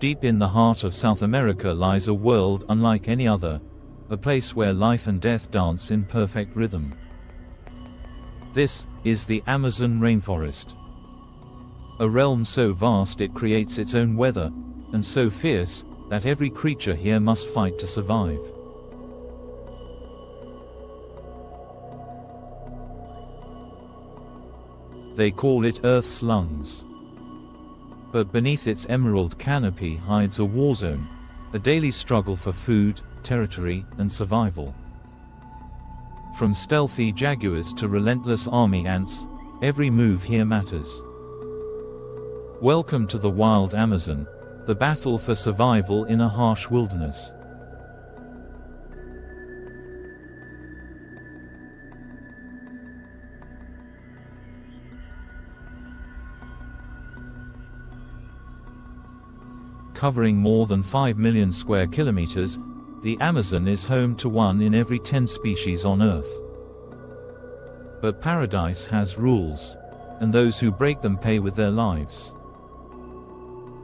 Deep in the heart of South America lies a world unlike any other, a place where life and death dance in perfect rhythm. This is the Amazon rainforest. A realm so vast it creates its own weather, and so fierce that every creature here must fight to survive. They call it Earth's lungs. But beneath its emerald canopy hides a war zone, a daily struggle for food, territory, and survival. From stealthy jaguars to relentless army ants, every move here matters. Welcome to the wild Amazon, the battle for survival in a harsh wilderness. Covering more than 5 million square kilometers, the Amazon is home to 1 in every 10 species on Earth. But paradise has rules, and those who break them pay with their lives.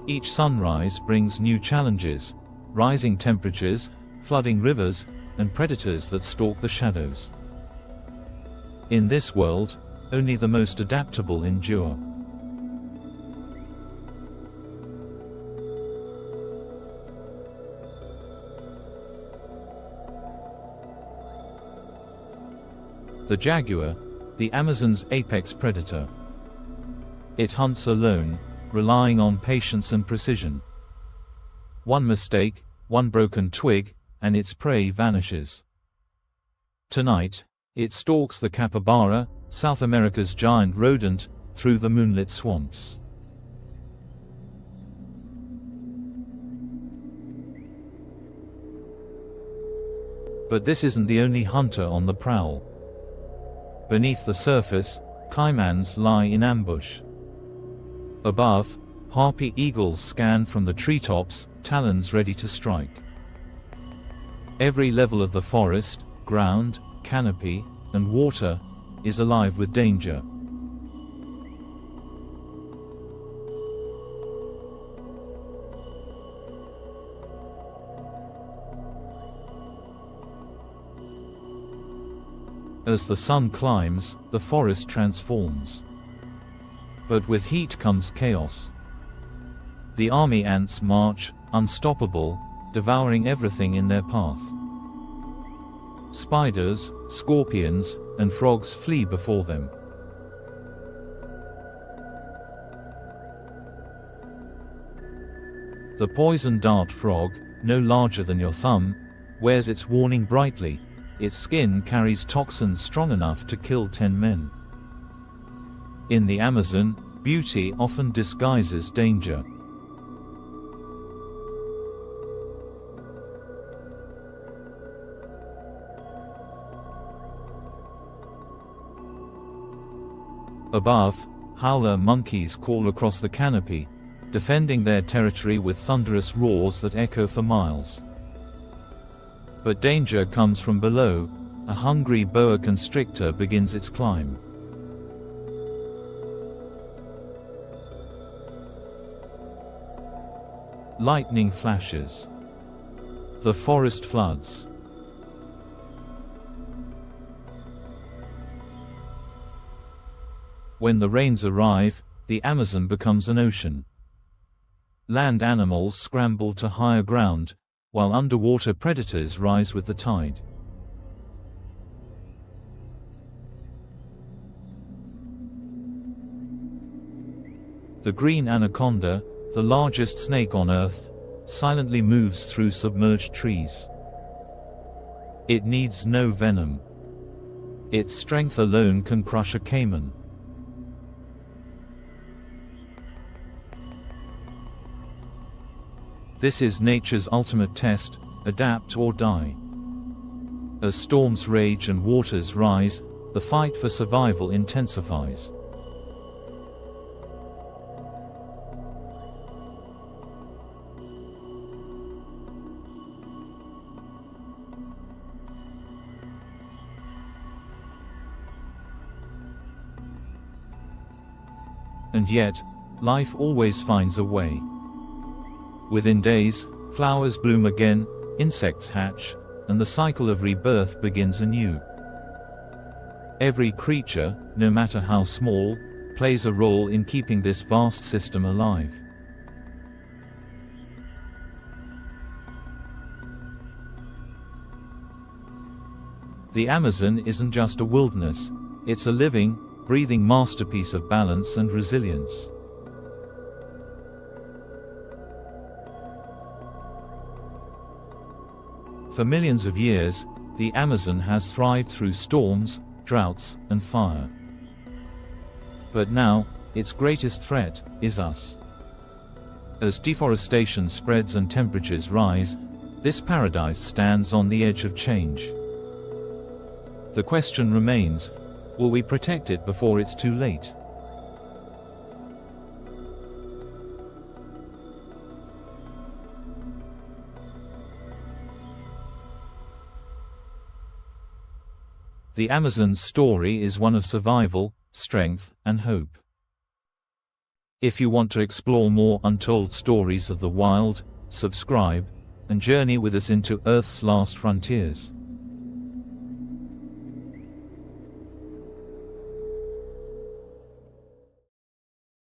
Each sunrise brings new challenges: rising temperatures, flooding rivers, and predators that stalk the shadows. In this world, only the most adaptable endure. The jaguar, the Amazon's apex predator. It hunts alone, relying on patience and precision. One mistake, one broken twig, and its prey vanishes. Tonight, it stalks the capybara, South America's giant rodent, through the moonlit swamps. But this isn't the only hunter on the prowl. Beneath the surface, caimans lie in ambush. Above, harpy eagles scan from the treetops, talons ready to strike. Every level of the forest, ground, canopy, and water, is alive with danger. As the sun climbs, the forest transforms. But with heat comes chaos. The army ants march, unstoppable, devouring everything in their path. Spiders, scorpions, and frogs flee before them. The poison dart frog, no larger than your thumb, wears its warning brightly. Its skin carries toxins strong enough to kill 10 men. In the Amazon, beauty often disguises danger. Above, howler monkeys call across the canopy, defending their territory with thunderous roars that echo for miles. But danger comes from below. A hungry boa constrictor begins its climb. Lightning flashes. The forest floods. When the rains arrive, the Amazon becomes an ocean. Land animals scramble to higher ground, while underwater predators rise with the tide. The green anaconda, the largest snake on Earth, silently moves through submerged trees. It needs no venom. Its strength alone can crush a caiman. This is nature's ultimate test: adapt or die. As storms rage and waters rise, the fight for survival intensifies. And yet, life always finds a way. Within days, flowers bloom again, insects hatch, and the cycle of rebirth begins anew. Every creature, no matter how small, plays a role in keeping this vast system alive. The Amazon isn't just a wilderness, it's a living, breathing masterpiece of balance and resilience. For millions of years, the Amazon has thrived through storms, droughts, and fire. But now, its greatest threat is us. As deforestation spreads and temperatures rise, this paradise stands on the edge of change. The question remains, will we protect it before it's too late? The Amazon's story is one of survival, strength, and hope. If you want to explore more untold stories of the wild, subscribe, and journey with us into Earth's last frontiers.